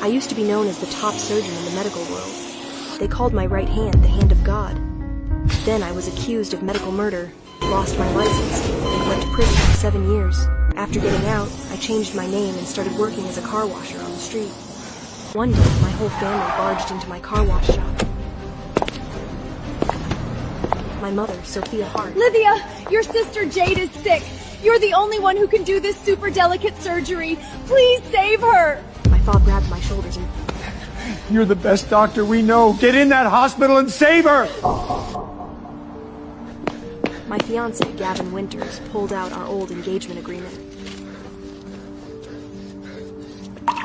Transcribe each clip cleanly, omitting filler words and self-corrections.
I used to be known as the top surgeon in the medical world. They called my right hand the hand of God. Then I was accused of medical murder, lost my license, and went to prison for 7 years. After getting out, I changed my name and started working as a car washer on the street. One day, my whole family barged into my car wash shop. My mother, Sophia Hart. Lydia, your sister Jade is sick. You're the only one who can do this super delicate surgery. Please save her. My father grabbed my shoulders and... You're the best doctor we know. Get in that hospital and save her! My fiancé, Gavin Winters, pulled out our old engagement agreement.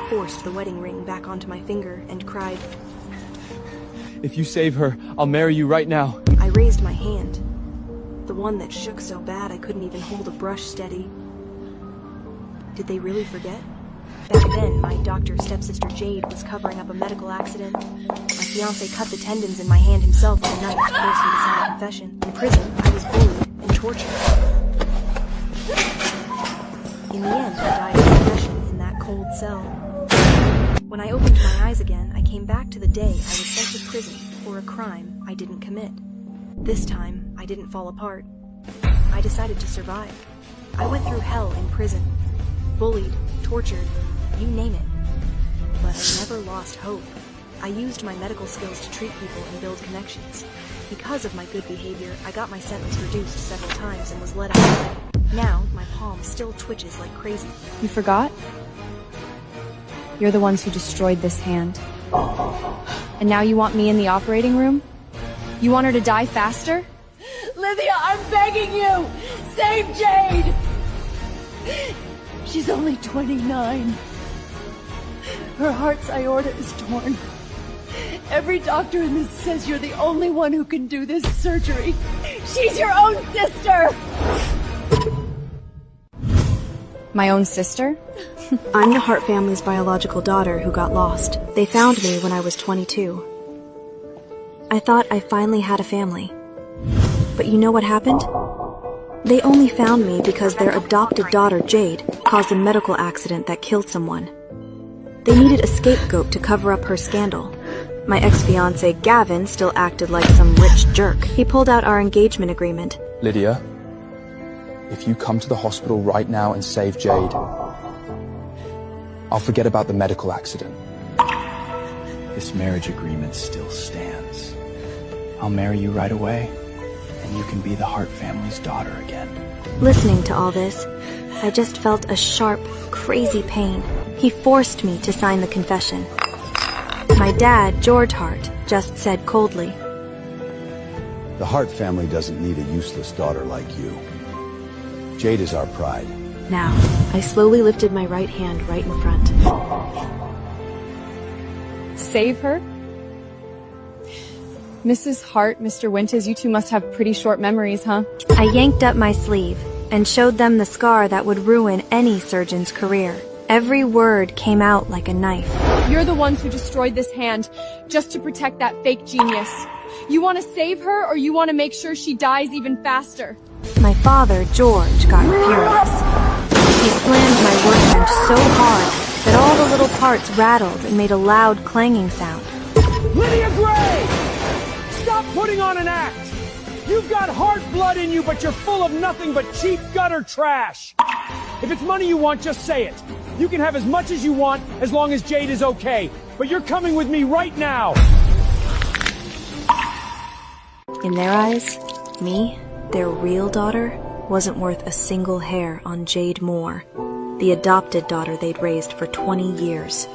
Forced the wedding ring back onto my finger and cried, "If you save her, I'll marry you right now." I raised my hand, the one that shook so bad I couldn't even hold a brush steady. Did they really forget? Back then, my doctor's stepsister Jade was covering up a medical accident. My fiancé cut the tendons in my hand himself with a knife to force me to sign a confession. In prison, I was bullied and tortured. In the end, I died of depression in that cold cell. When I opened my eyes again, I came back to the day I was sent to prison for a crime I didn't commit. This time, I didn't fall apart. I decided to survive. I went through hell in prison. Bullied, tortured, you name it. But I never lost hope. I used my medical skills to treat people and build connections. Because of my good behavior, I got my sentence reduced several times and was let out. Now, my palm still twitches like crazy. You forgot? You're the ones who destroyed this hand. And now you want me in the operating room? You want her to die faster? Lydia, I'm begging you! Save Jade! She's only 29. Her heart's aorta is torn. Every doctor in this says you're the only one who can do this surgery. She's your own sister! My own sister? I'm the Hart family's biological daughter who got lost. They found me when I was 22. I thought I finally had a family. But you know what happened? They only found me because their adopted daughter, Jade, caused a medical accident that killed someone. They needed a scapegoat to cover up her scandal. My ex-fiancé, Gavin, still acted like some rich jerk. He pulled out our engagement agreement. Lydia, if you come to the hospital right now and save Jade, I'll forget about the medical accident. This marriage agreement still stands. I'll marry you right away, and you can be the Hart family's daughter again. Listening to all this, I just felt a sharp, crazy pain. He forced me to sign the confession. My dad, George Hart, just said coldly, "The Hart family doesn't need a useless daughter like you. Jade is our pride." Now, I slowly lifted my right hand right in front. Save her? Mrs. Hart, Mr. Winters, you two must have pretty short memories, huh? I yanked up my sleeve and showed them the scar that would ruin any surgeon's career. Every word came out like a knife. You're the ones who destroyed this hand just to protect that fake genius. You want to save her, or you want to make sure she dies even faster? My father, George, got furious. He slammed my workbench so hard that all the little parts rattled and made a loud clanging sound. Lydia Gray! Stop putting on an act! You've got heart blood in you, but you're full of nothing but cheap gutter trash! If it's money you want, just say it. You can have as much as you want, as long as Jade is okay. But you're coming with me right now! In their eyes, me, their real daughter, wasn't worth a single hair on Jade Moore, the adopted daughter they'd raised for 20 years.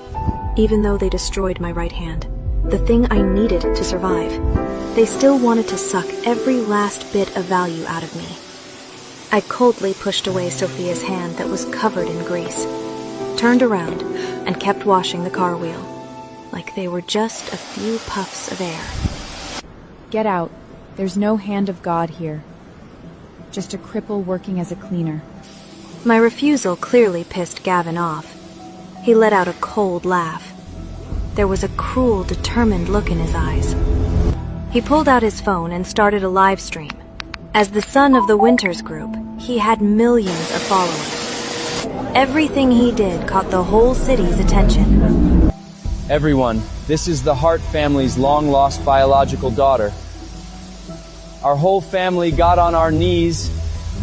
Even though they destroyed my right hand, the thing I needed to survive, they still wanted to suck every last bit of value out of me. I coldly pushed away Sophia's hand that was covered in grease, turned around, and kept washing the car wheel, like they were just a few puffs of air. Get out. There's no hand of God here. Just a cripple working as a cleaner. My refusal clearly pissed Gavin off. He let out a cold laugh. There was a cruel, determined look in his eyes. He pulled out his phone and started a live stream. As the son of the Winters group, he had millions of followers. Everything he did caught the whole city's attention. Everyone, this is the Hart family's long-lost biological daughter. Our whole family got on our knees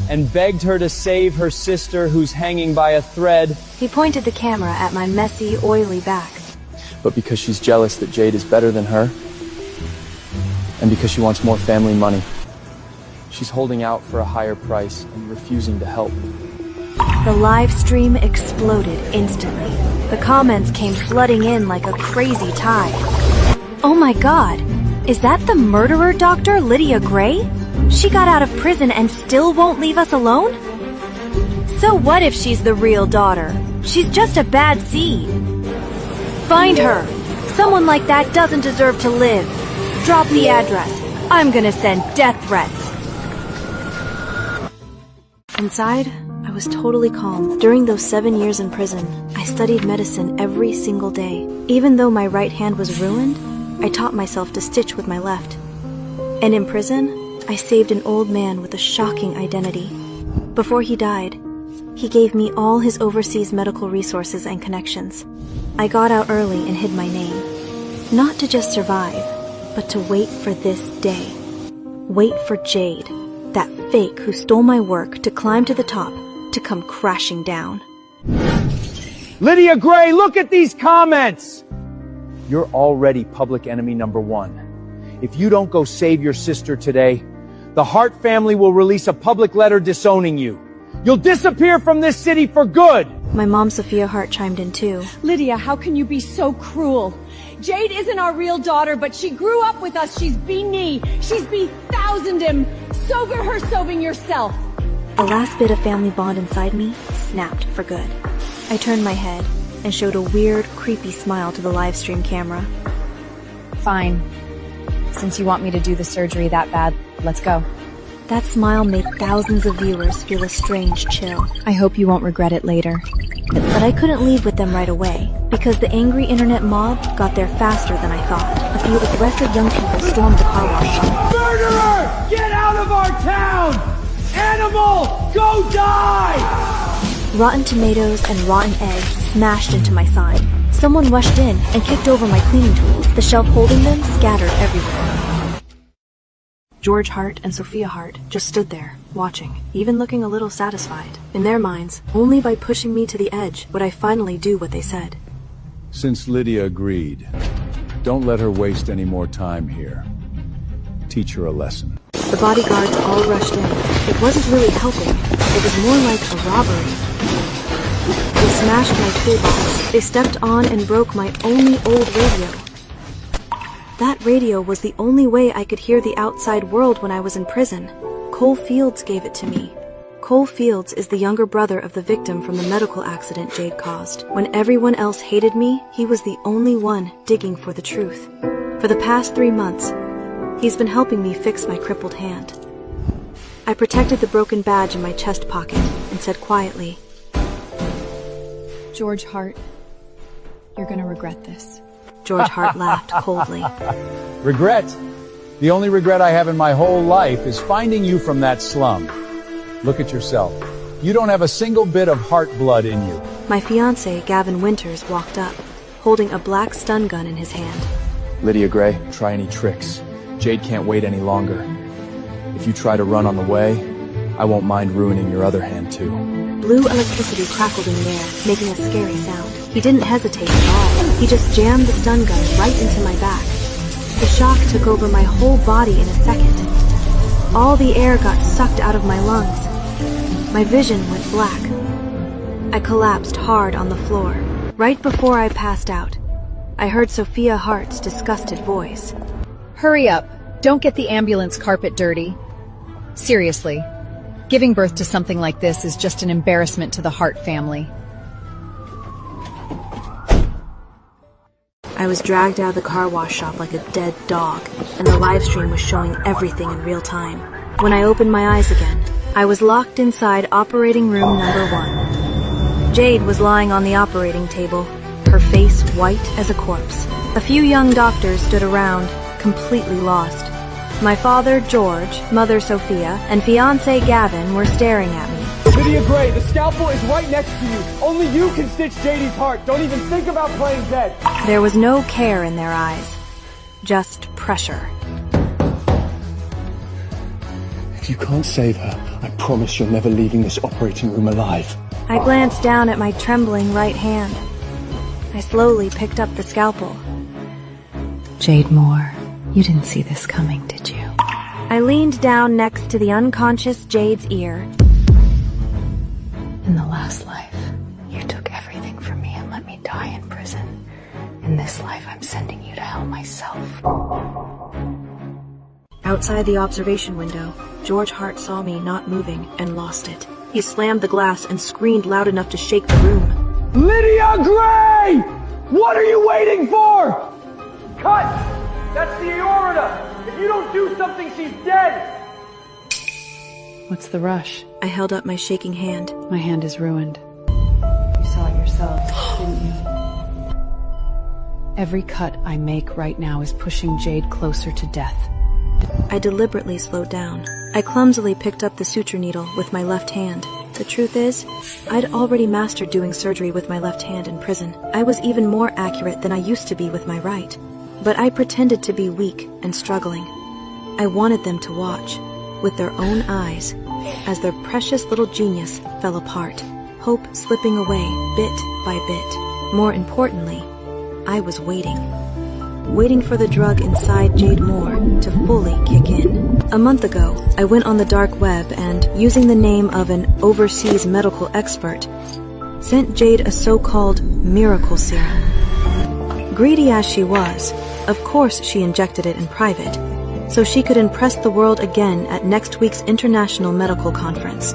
and begged her to save her sister who's hanging by a thread. He pointed the camera at my messy, oily back. But because she's jealous that Jade is better than her, and because she wants more family money, she's holding out for a higher price and refusing to help. The live stream exploded instantly. The comments came flooding in like a crazy tide. Oh my god, is that the murderer doctor, Lydia Gray? She got out of prison and still won't leave us alone? So what if she's the real daughter? She's just a bad seed. Find her! Someone like that doesn't deserve to live. Drop the address. I'm gonna send death threats. Inside, I was totally calm. During those 7 years in prison, I studied medicine every single day. Even though my right hand was ruined, I taught myself to stitch with my left. And in prison, I saved an old man with a shocking identity. Before he died, he gave me all his overseas medical resources and connections. I got out early and hid my name. Not to just survive, but to wait for this day. Wait for Jade, that fake who stole my work, to climb to the top, to come crashing down. Lydia Gray, look at these comments! You're already public enemy number 1. If you don't go save your sister today, the Hart family will release a public letter disowning you. You'll disappear from this city for good! My mom, Sophia Hart, chimed in too. Lydia, how can you be so cruel? Jade isn't our real daughter, but she grew up with us. She's me. She's be-thousanded him. Sober her, sobing yourself. The last bit of family bond inside me snapped for good. I turned my head and showed a weird, creepy smile to the live stream camera. Fine. Since you want me to do the surgery that bad, let's go. That smile made thousands of viewers feel a strange chill. I hope you won't regret it later. But I couldn't leave with them right away, because the angry internet mob got there faster than I thought. A few aggressive young people stormed the car wash shop. Murderer! Get out of our town! Animal! Go die! Rotten tomatoes and rotten eggs smashed into my sign. Someone rushed in and kicked over my cleaning tools. The shelf holding them scattered everywhere. George Hart and Sophia Hart just stood there, watching, even looking a little satisfied. In their minds, only by pushing me to the edge would I finally do what they said. Since Lydia agreed, don't let her waste any more time here. Teach her a lesson. The bodyguards all rushed in. It wasn't really helping. It was more like a robbery. They smashed my toolbox. They stepped on and broke my only old radio. That radio was the only way I could hear the outside world when I was in prison. Cole Fields gave it to me. Cole Fields is the younger brother of the victim from the medical accident Jade caused. When everyone else hated me, he was the only one digging for the truth. For the past 3 months, he's been helping me fix my crippled hand. I protected the broken badge in my chest pocket and said quietly, George Hart, you're gonna regret this. George Hart laughed coldly. Regret? The only regret I have in my whole life is finding you from that slum. Look at yourself. You don't have a single bit of heart blood in you. My fiancé, Gavin Winters, walked up, holding a black stun gun in his hand. Lydia Gray, try any tricks. Jade can't wait any longer. If you try to run on the way, I won't mind ruining your other hand too. Blue electricity crackled in the air, making a scary sound. He didn't hesitate at all. He just jammed the stun gun right into my back. The shock took over my whole body in a second. All the air got sucked out of my lungs. My vision went black. I collapsed hard on the floor. Right before I passed out, I heard Sophia Hart's disgusted voice. Hurry up. Don't get the ambulance carpet dirty. Seriously, giving birth to something like this is just an embarrassment to the Hart family. I was dragged out of the car wash shop like a dead dog, and the live stream was showing everything in real time. When I opened my eyes again, I was locked inside operating room number 1. Jade was lying on the operating table, her face white as a corpse. A few young doctors stood around, completely lost. My father, George, mother, Sophia, and fiancé Gavin were staring at me. Lydia Gray, the scalpel is right next to you. Only you can stitch JD's heart. Don't even think about playing dead. There was no care in their eyes, just pressure. If you can't save her, I promise you're never leaving this operating room alive. I glanced down at my trembling right hand. I slowly picked up the scalpel. Jade Moore, you didn't see this coming, did you? I leaned down next to the unconscious Jade's ear. In the last life, you took everything from me and let me die in prison. In this life, I'm sending you to hell myself. Outside the observation window, George Hart saw me not moving and lost it. He slammed the glass and screamed loud enough to shake the room. Lydia Gray! What are you waiting for? Cut! That's the aorta! If you don't do something, she's dead! What's the rush? I held up my shaking hand. My hand is ruined. You saw it yourself, didn't you? Every cut I make right now is pushing Jade closer to death. I deliberately slowed down. I clumsily picked up the suture needle with my left hand. The truth is, I'd already mastered doing surgery with my left hand in prison. I was even more accurate than I used to be with my right. But I pretended to be weak and struggling. I wanted them to watch, with their own eyes, as their precious little genius fell apart, hope slipping away bit by bit. More importantly, I was waiting. Waiting for the drug inside Jade Moore to fully kick in. A month ago, I went on the dark web and, using the name of an overseas medical expert, sent Jade a so-called miracle serum. Greedy as she was, of course she injected it in private, so she could impress the world again at next week's International Medical Conference.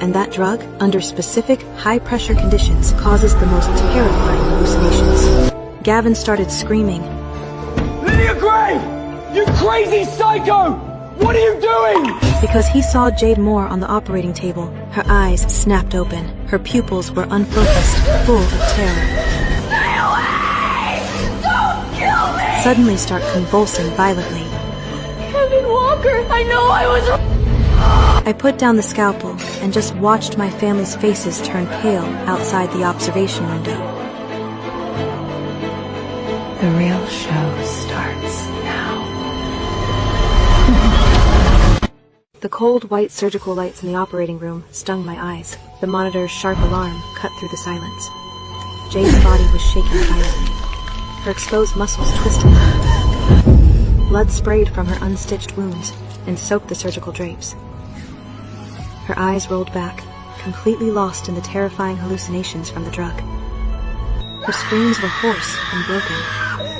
And that drug, under specific high-pressure conditions, causes the most terrifying hallucinations. Gavin started screaming. Lydia Gray! You crazy psycho! What are you doing? Because he saw Jade Moore on the operating table. Her eyes snapped open. Her pupils were unfocused, full of terror. Stay away! Don't kill me! Suddenly start convulsing violently. Kevin Walker, I know I was... I put down the scalpel and just watched my family's faces turn pale outside the observation window. The real show starts now. The cold white surgical lights in the operating room stung my eyes. The monitor's sharp alarm cut through the silence. Jade's body was shaking violently. Her exposed muscles twisted. Blood sprayed from her unstitched wounds and soaked the surgical drapes. Her eyes rolled back, completely lost in the terrifying hallucinations from the drug. Her screams were hoarse and broken.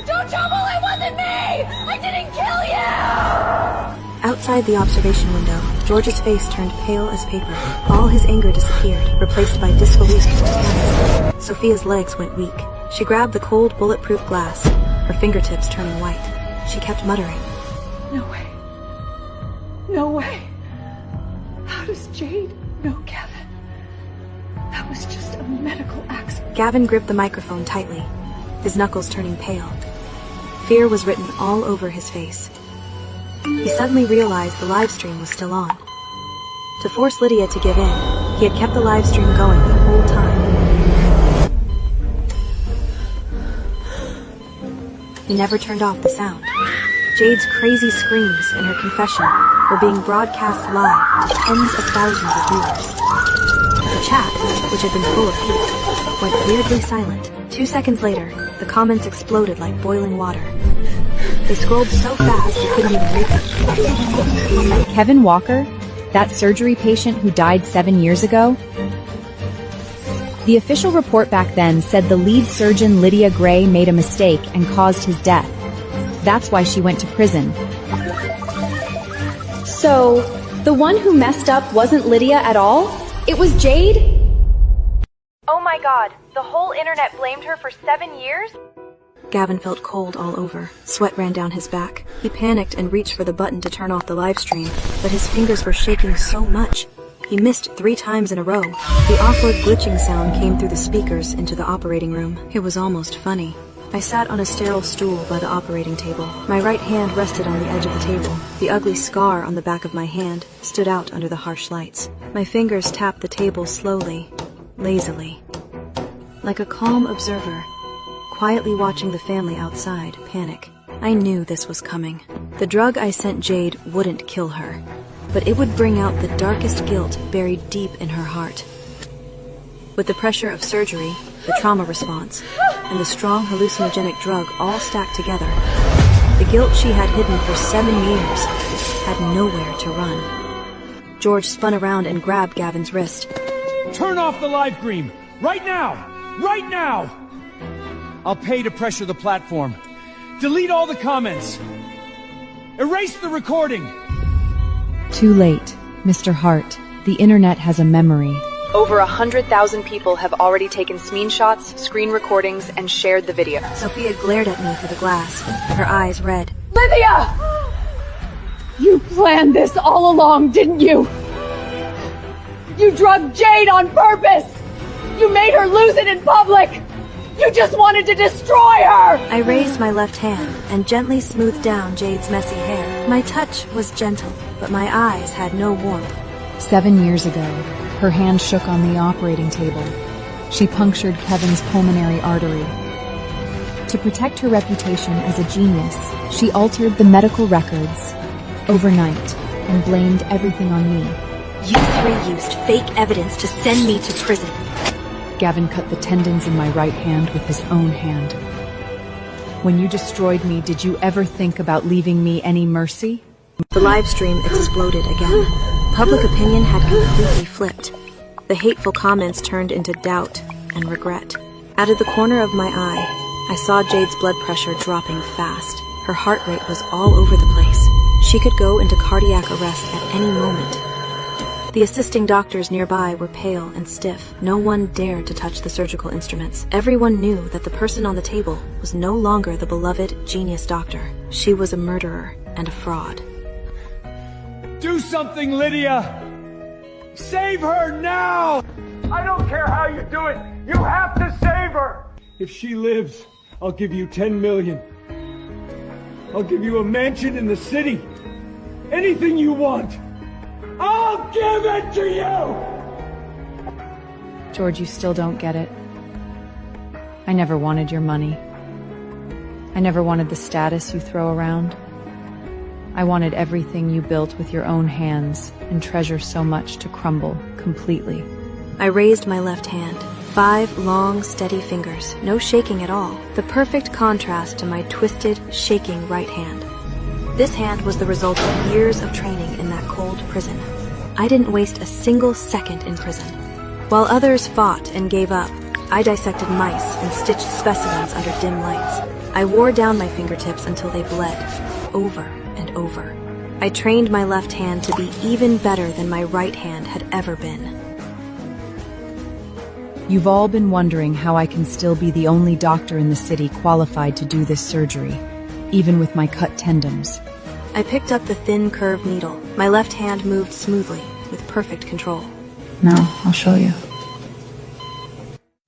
Don't trouble, it wasn't me! I didn't kill you! Outside the observation window, George's face turned pale as paper. All his anger disappeared, replaced by disbelief and panic. Sophia's legs went weak. She grabbed the cold, bulletproof glass, her fingertips turning white. She kept muttering. No way. No way. How does Jade know Kevin? That was just a medical accident. Gavin gripped the microphone tightly, his knuckles turning pale. Fear was written all over his face. He suddenly realized the live stream was still on. To force Lydia to give in, he had kept the live stream going the whole time. He never turned off the sound. Jade's crazy screams and her confession were being broadcast live to tens of thousands of viewers. The chat, which had been full of hate, went weirdly silent. 2 seconds later, the comments exploded like boiling water. They scrolled so fast you couldn't even read them. Kevin Walker? That surgery patient who died 7 years ago? The official report back then said the lead surgeon Lydia Gray made a mistake and caused his death. That's why she went to prison. So, the one who messed up wasn't Lydia at all? It was Jade? Oh my god, the whole internet blamed her for 7 years? Gavin felt cold all over. Sweat ran down his back. He panicked and reached for the button to turn off the live stream, but his fingers were shaking so much. He missed 3 times in a row. The awkward glitching sound came through the speakers into the operating room. It was almost funny. I sat on a sterile stool by the operating table. My right hand rested on the edge of the table. The ugly scar on the back of my hand stood out under the harsh lights. My fingers tapped the table slowly, lazily, like a calm observer, quietly watching the family outside panic. I knew this was coming. The drug I sent Jade wouldn't kill her, but it would bring out the darkest guilt buried deep in her heart. With the pressure of surgery, the trauma response, and the strong hallucinogenic drug all stacked together, the guilt she had hidden for 7 years had nowhere to run. George spun around and grabbed Gavin's wrist. Turn off the live stream! Right now! Right now! I'll pay to pressure the platform. Delete all the comments. Erase the recording. Too late, Mr. Hart. The internet has a memory. Over 100,000 people have already taken screenshots, screen recordings, and shared the video. Sophia glared at me through the glass, her eyes red. Lydia! You planned this all along, didn't you? You drugged Jade on purpose! You made her lose it in public! You just wanted to destroy her! I raised my left hand and gently smoothed down Jade's messy hair. My touch was gentle, but my eyes had no warmth. 7 years ago, her hand shook on the operating table. She punctured Kevin's pulmonary artery. To protect her reputation as a genius, she altered the medical records overnight and blamed everything on me. You three used fake evidence to send me to prison. Gavin cut the tendons in my right hand with his own hand. When you destroyed me, did you ever think about leaving me any mercy? The live stream exploded again. Public opinion had completely flipped. The hateful comments turned into doubt and regret. Out of the corner of my eye, I saw Jade's blood pressure dropping fast. Her heart rate was all over the place. She could go into cardiac arrest at any moment. The assisting doctors nearby were pale and stiff. No one dared to touch the surgical instruments. Everyone knew that the person on the table was no longer the beloved genius doctor. She was a murderer and a fraud. Do something, Lydia! Save her now! I don't care how you do it! You have to save her! If she lives, I'll give you 10 million. I'll give you a mansion in the city. Anything you want. I'll give it to you! George, you still don't get it. I never wanted your money. I never wanted the status you throw around. I wanted everything you built with your own hands and treasure so much to crumble completely. I raised my left hand. 5 long, steady fingers, no shaking at all. The perfect contrast to my twisted, shaking right hand. This hand was the result of years of training in that cold prison. I didn't waste a single second in prison. While others fought and gave up, I dissected mice and stitched specimens under dim lights. I wore down my fingertips until they bled, over and over. I trained my left hand to be even better than my right hand had ever been. You've all been wondering how I can still be the only doctor in the city qualified to do this surgery, even with my cut tendons. I picked up the thin, curved needle. My left hand moved smoothly, with perfect control. Now, I'll show you.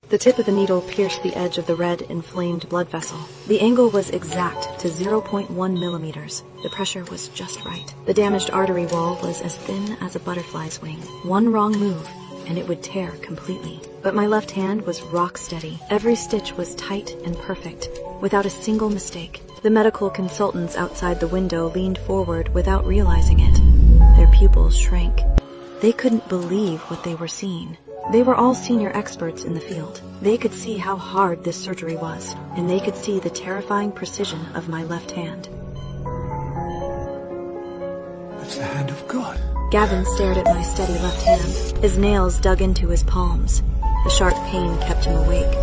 The tip of the needle pierced the edge of the red, inflamed blood vessel. The angle was exact to 0.1 millimeters. The pressure was just right. The damaged artery wall was as thin as a butterfly's wing. One wrong move, and it would tear completely. But my left hand was rock steady. Every stitch was tight and perfect, without a single mistake. The medical consultants outside the window leaned forward without realizing it. Their pupils shrank. They couldn't believe what they were seeing. They were all senior experts in the field. They could see how hard this surgery was, and they could see the terrifying precision of my left hand. That's the hand of God. Gavin stared at my steady left hand. His nails dug into his palms. The sharp pain kept him awake.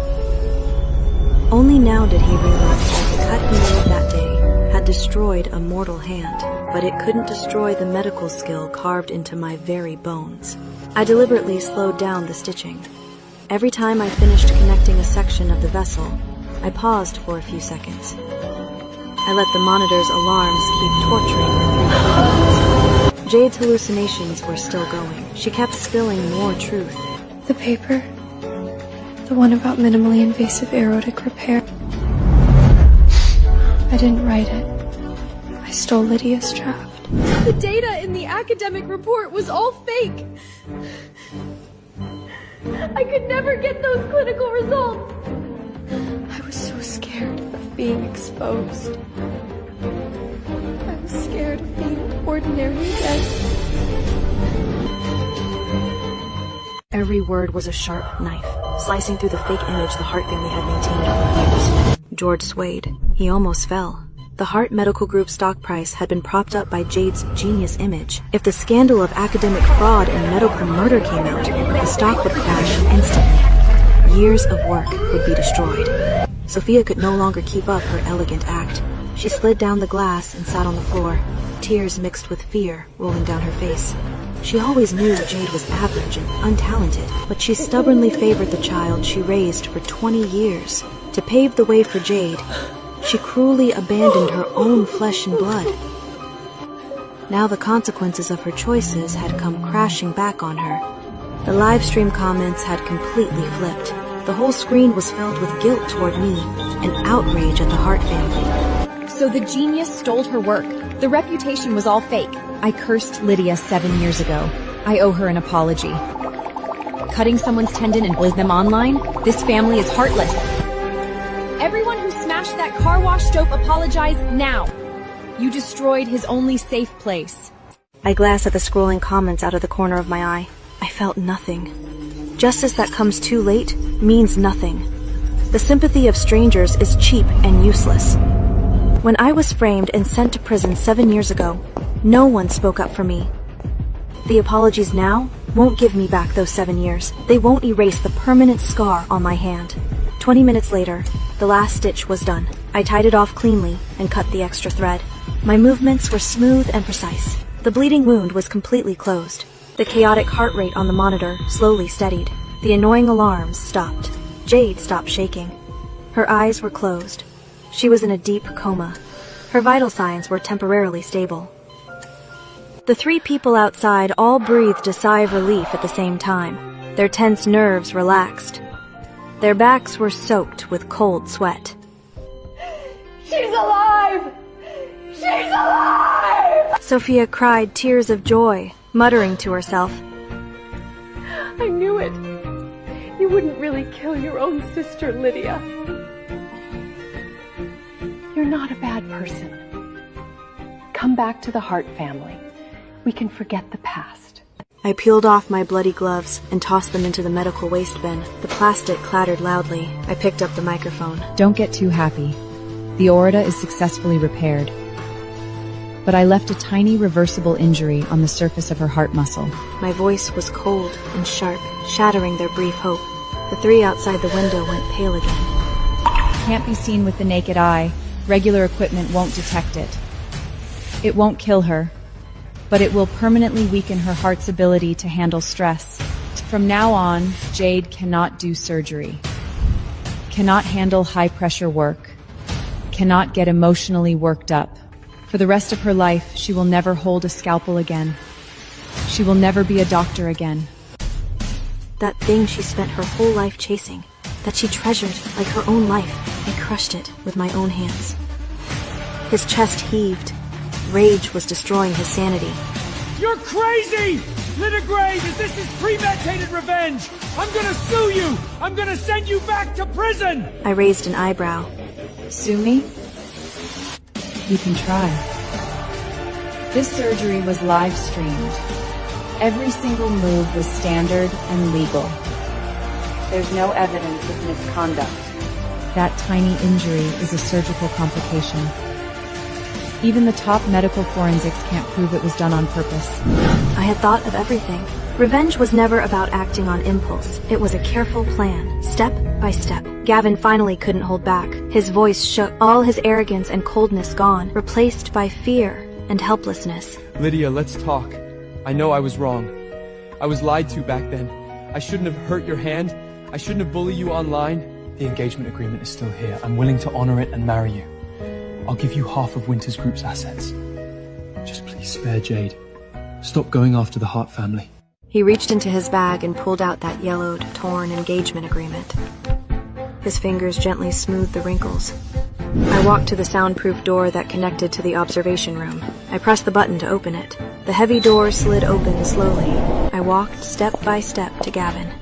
Only now did he realize that the cut he made that day had destroyed a mortal hand, but it couldn't destroy the medical skill carved into my very bones. I deliberately slowed down the stitching. Every time I finished connecting a section of the vessel, I paused for a few seconds. I let the monitor's alarms keep torturing the 3 minutes. Jade's hallucinations were still going. She kept spilling more truth. The paper. The one about minimally invasive aortic repair. I didn't write it. I stole Lydia's draft. The data in the academic report was all fake. I could never get those clinical results. I was so scared of being exposed. I was scared of being ordinary again. Every word was a sharp knife, slicing through the fake image the Hart family had maintained over years. George swayed. He almost fell. The Hart Medical Group stock price had been propped up by Jade's genius image. If the scandal of academic fraud and medical murder came out, the stock would crash instantly. Years of work would be destroyed. Sophia could no longer keep up her elegant act. She slid down the glass and sat on the floor, tears mixed with fear rolling down her face. She always knew Jade was average and untalented, but she stubbornly favored the child she raised for 20 years. To pave the way for Jade, she cruelly abandoned her own flesh and blood. Now the consequences of her choices had come crashing back on her. The live stream comments had completely flipped. The whole screen was filled with guilt toward me and outrage at the Hart family. So the genius stole her work. The reputation was all fake. I cursed Lydia 7 years ago. I owe her an apology. Cutting someone's tendon and blaze them online? This family is heartless. Everyone who smashed that car wash dope, apologize now. You destroyed his only safe place. I glanced at the scrolling comments out of the corner of my eye. I felt nothing. Justice that comes too late means nothing. The sympathy of strangers is cheap and useless. When I was framed and sent to prison 7 years ago, no one spoke up for me. The apologies now won't give me back those 7 years. They won't erase the permanent scar on my hand. 20 minutes later, the last stitch was done. I tied it off cleanly and cut the extra thread. My movements were smooth and precise. The bleeding wound was completely closed. The chaotic heart rate on the monitor slowly steadied. The annoying alarms stopped. Jade stopped shaking. Her eyes were closed. She was in a deep coma. Her vital signs were temporarily stable. The 3 people outside all breathed a sigh of relief at the same time. Their tense nerves relaxed. Their backs were soaked with cold sweat. She's alive! She's alive! Sophia cried tears of joy, muttering to herself. I knew it. You wouldn't really kill your own sister, Lydia. You're not a bad person. Come back to the Hart family. We can forget the past. I peeled off my bloody gloves and tossed them into the medical waste bin. The plastic clattered loudly. I picked up the microphone. Don't get too happy. The aorta is successfully repaired. But I left a tiny reversible injury on the surface of her heart muscle. My voice was cold and sharp, shattering their brief hope. The 3 outside the window went pale again. Can't be seen with the naked eye. Regular equipment won't detect it. It won't kill her, but it will permanently weaken her heart's ability to handle stress. From now on, Jade cannot do surgery, cannot handle high-pressure work, cannot get emotionally worked up. For the rest of her life, she will never hold a scalpel again. She will never be a doctor again. That thing she spent her whole life chasing, that she treasured like her own life, I crushed it with my own hands. His chest heaved. Rage was destroying his sanity. You're crazy! Lydia Gray, this is premeditated revenge! I'm gonna sue you! I'm gonna send you back to prison! I raised an eyebrow. Sue me? You can try. This surgery was live streamed. Every single move was standard and legal. There's no evidence of misconduct. That tiny injury is a surgical complication. Even the top medical forensics can't prove it was done on purpose. I had thought of everything. Revenge was never about acting on impulse. It was a careful plan, step by step. Gavin finally couldn't hold back. His voice shook, all his arrogance and coldness gone, replaced by fear and helplessness. Lydia, let's talk. I know I was wrong. I was lied to back then. I shouldn't have hurt your hand. I shouldn't have bullied you online. The engagement agreement is still here. I'm willing to honor it and marry you. I'll give you half of Winters Group's assets. Just please spare Jade. Stop going after the Hart family. He reached into his bag and pulled out that yellowed, torn engagement agreement. His fingers gently smoothed the wrinkles. I walked to the soundproof door that connected to the observation room. I pressed the button to open it. The heavy door slid open slowly. I walked step by step to Gavin.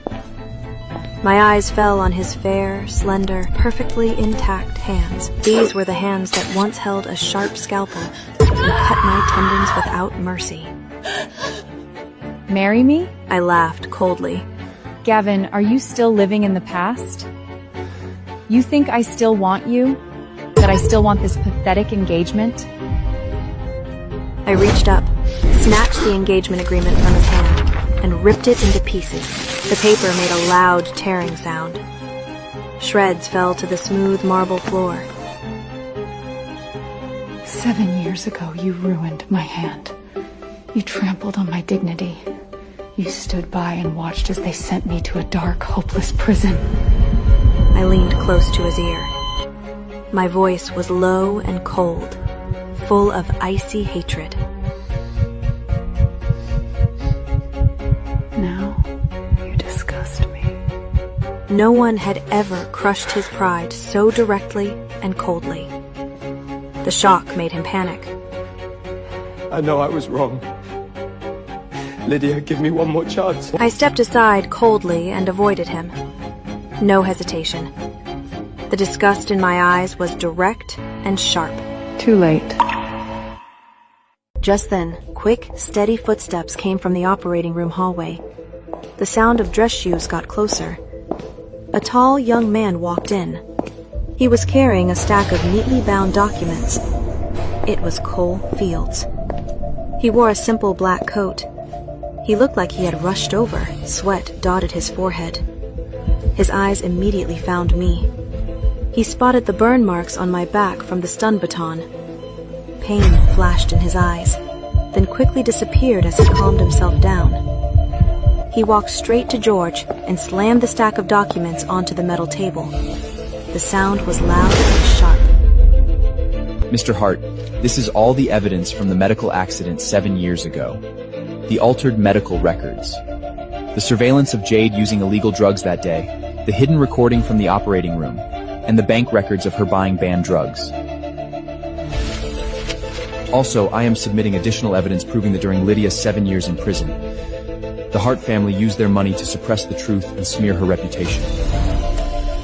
My eyes fell on his fair, slender, perfectly intact hands. These were the hands that once held a sharp scalpel and cut my tendons without mercy. Marry me? I laughed coldly. Gavin, are you still living in the past? You think I still want you? That I still want this pathetic engagement? I reached up, snatched the engagement agreement from his hand, and ripped it into pieces. The paper made a loud tearing sound. Shreds fell to the smooth marble floor. 7 years ago, you ruined my hand. You trampled on my dignity. You stood by and watched as they sent me to a dark, hopeless prison. I leaned close to his ear. My voice was low and cold, full of icy hatred. Now, you disgust me. No one had ever crushed his pride so directly and coldly. The shock made him panic. I know I was wrong. Lydia, give me one more chance. I stepped aside coldly and avoided him. No hesitation. The disgust in my eyes was direct and sharp. Too late. Just then, quick, steady footsteps came from the operating room hallway. The sound of dress shoes got closer. A tall young man walked in. He was carrying a stack of neatly bound documents. It was Cole Fields. He wore a simple black coat. He looked like he had rushed over. Sweat dotted his forehead. His eyes immediately found me. He spotted the burn marks on my back from the stun baton. Pain flashed in his eyes, then quickly disappeared as he calmed himself down. He walked straight to George and slammed the stack of documents onto the metal table. The sound was loud and sharp. Mr. Hart, this is all the evidence from the medical accident 7 years ago. The altered medical records. The surveillance of Jade using illegal drugs that day, the hidden recording from the operating room, and the bank records of her buying banned drugs. Also, I am submitting additional evidence proving that during Lydia's 7 years in prison, the Hart family used their money to suppress the truth and smear her reputation.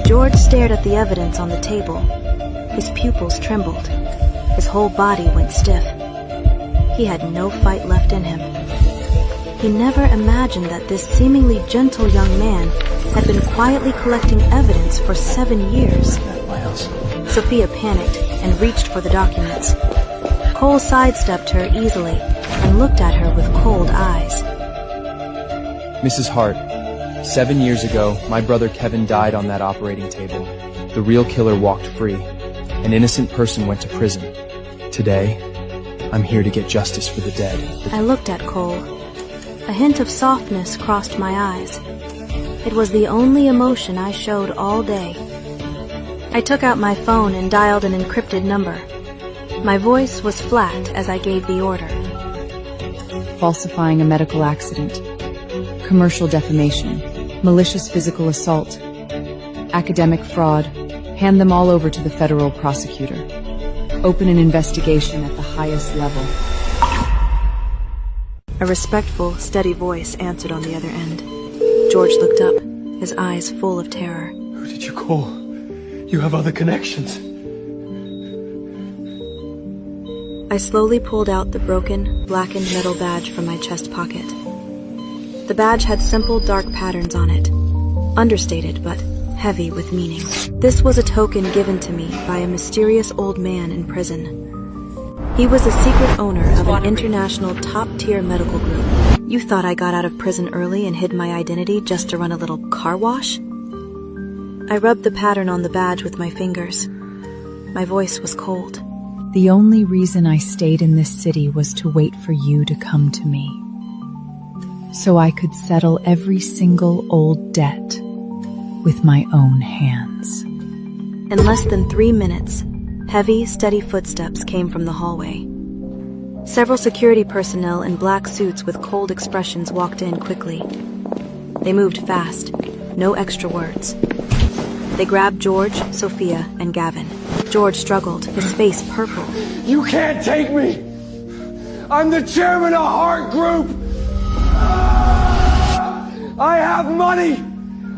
George stared at the evidence on the table. His pupils trembled. His whole body went stiff. He had no fight left in him. He never imagined that this seemingly gentle young man had been quietly collecting evidence for 7 years. Sophia panicked and reached for the documents. Cole sidestepped her easily and looked at her with cold eyes. Mrs. Hart, 7 years ago, my brother Kevin died on that operating table. The real killer walked free. An innocent person went to prison. Today, I'm here to get justice for the dead. I looked at Cole. A hint of softness crossed my eyes. It was the only emotion I showed all day. I took out my phone and dialed an encrypted number. My voice was flat as I gave the order. Falsifying a medical accident. Commercial defamation. Malicious physical assault. Academic fraud. Hand them all over to the federal prosecutor. Open an investigation at the highest level. A respectful, steady voice answered on the other end. George looked up, his eyes full of terror. Who did you call? You have other connections. I slowly pulled out the broken, blackened metal badge from my chest pocket. The badge had simple, dark patterns on it. Understated, but heavy with meaning. This was a token given to me by a mysterious old man in prison. He was the secret owner of an international top-tier medical group. You thought I got out of prison early and hid my identity just to run a little car wash? I rubbed the pattern on the badge with my fingers. My voice was cold. The only reason I stayed in this city was to wait for you to come to me, so I could settle every single old debt with my own hands. In less than 3 minutes, heavy, steady footsteps came from the hallway. Several security personnel in black suits with cold expressions walked in quickly. They moved fast, no extra words. They grabbed George, Sophia, and Gavin. George struggled, his face purple. You can't take me! I'm the chairman of Heart Group! I have money!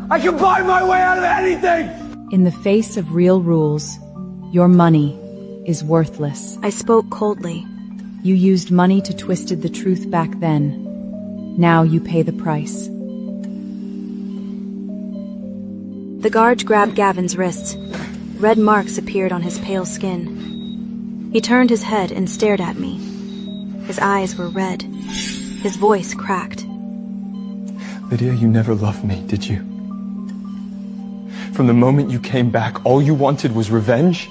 I can buy my way out of anything! In the face of real rules, your money is worthless. I spoke coldly. You used money to twisted the truth back then. Now you pay the price. The guard grabbed Gavin's wrists. Red marks appeared on his pale skin. He turned his head and stared at me. His eyes were red. His voice cracked. Lydia, you never loved me, did you? From the moment you came back, all you wanted was revenge?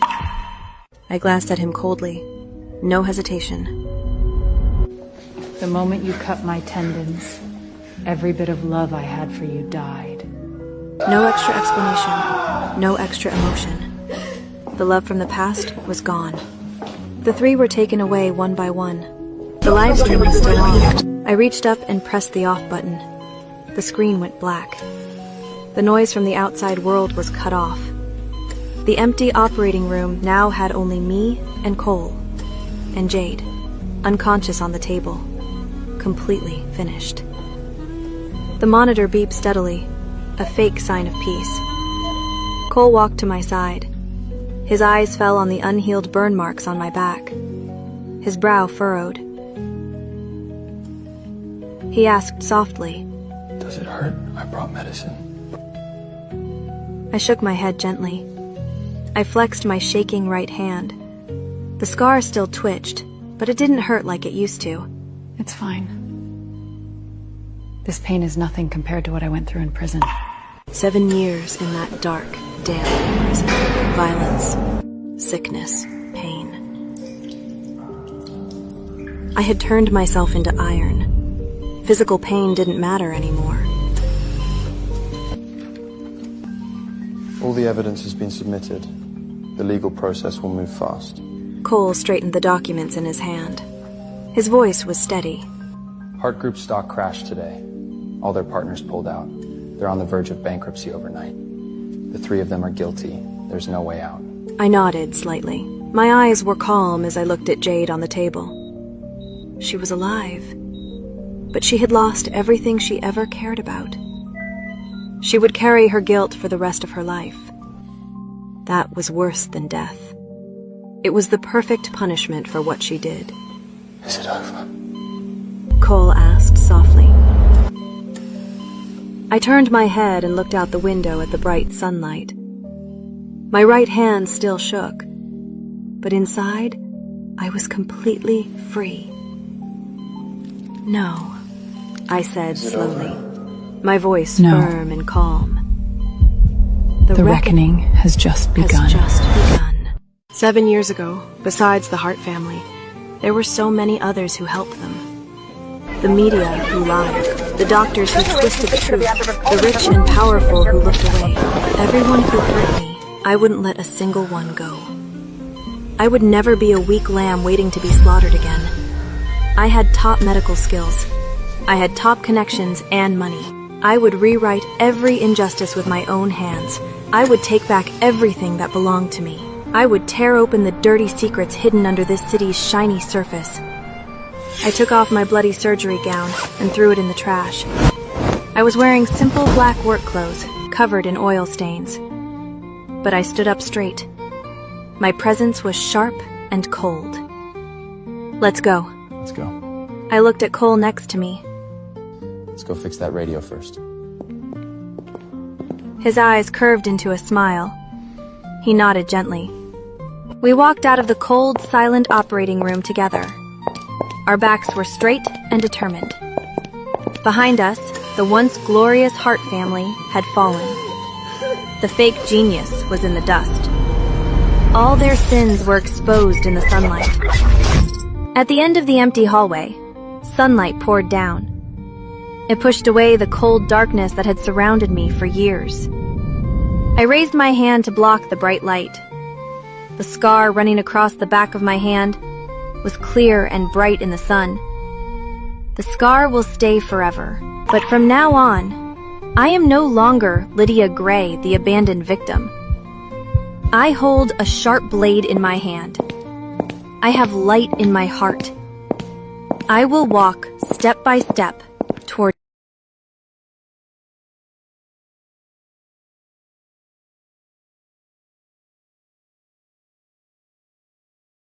I glanced at him coldly. No hesitation. The moment you cut my tendons, every bit of love I had for you died. No extra explanation. No extra emotion. The love from the past was gone. The three were taken away one by one. The live stream was still on. I reached up and pressed the off button. The screen went black. The noise from the outside world was cut off. The empty operating room now had only me and Cole and Jade, unconscious on the table, completely finished. The monitor beeped steadily, a fake sign of peace. Cole walked to my side. His eyes fell on the unhealed burn marks on my back. His brow furrowed. He asked softly, Does it hurt? I brought medicine. I shook my head gently. I flexed my shaking right hand. The scar still twitched, but it didn't hurt like it used to. It's fine. This pain is nothing compared to what I went through in prison. 7 years in that dark, damp prison. Violence, sickness, pain. I had turned myself into iron. Physical pain didn't matter anymore. All the evidence has been submitted. The legal process will move fast. Cole straightened the documents in his hand. His voice was steady. Heart Group stock crashed today. All their partners pulled out. They're on the verge of bankruptcy overnight. The 3 of them are guilty. There's no way out. I nodded slightly. My eyes were calm as I looked at Jade on the table. She was alive, but she had lost everything she ever cared about. She would carry her guilt for the rest of her life. That was worse than death. It was the perfect punishment for what she did. Is it over? Cole asked softly. I turned my head and looked out the window at the bright sunlight. My right hand still shook, but inside, I was completely free. No, I said slowly, my voice firm and calm. The reckoning has just begun. 7 years ago, besides the Hart family, there were so many others who helped them. The media who lied, the doctors who twisted the truth, the rich and powerful who looked away. Everyone who hurt me, I wouldn't let a single one go. I would never be a weak lamb waiting to be slaughtered again. I had top medical skills. I had top connections and money. I would rewrite every injustice with my own hands. I would take back everything that belonged to me. I would tear open the dirty secrets hidden under this city's shiny surface. I took off my bloody surgery gown and threw it in the trash. I was wearing simple black work clothes, covered in oil stains. But I stood up straight. My presence was sharp and cold. Let's go. Let's go. I looked at Cole next to me. Let's go fix that radio first. His eyes curved into a smile. He nodded gently. We walked out of the cold, silent operating room together. Our backs were straight and determined. Behind us, the once glorious Hart family had fallen. The fake genius was in the dust. All their sins were exposed in the sunlight. At the end of the empty hallway, sunlight poured down. It pushed away the cold darkness that had surrounded me for years. I raised my hand to block the bright light. The scar running across the back of my hand was clear and bright in the sun. The scar will stay forever, but from now on, I am no longer Lydia Gray, the abandoned victim. I hold a sharp blade in my hand. I have light in my heart. I will walk step by step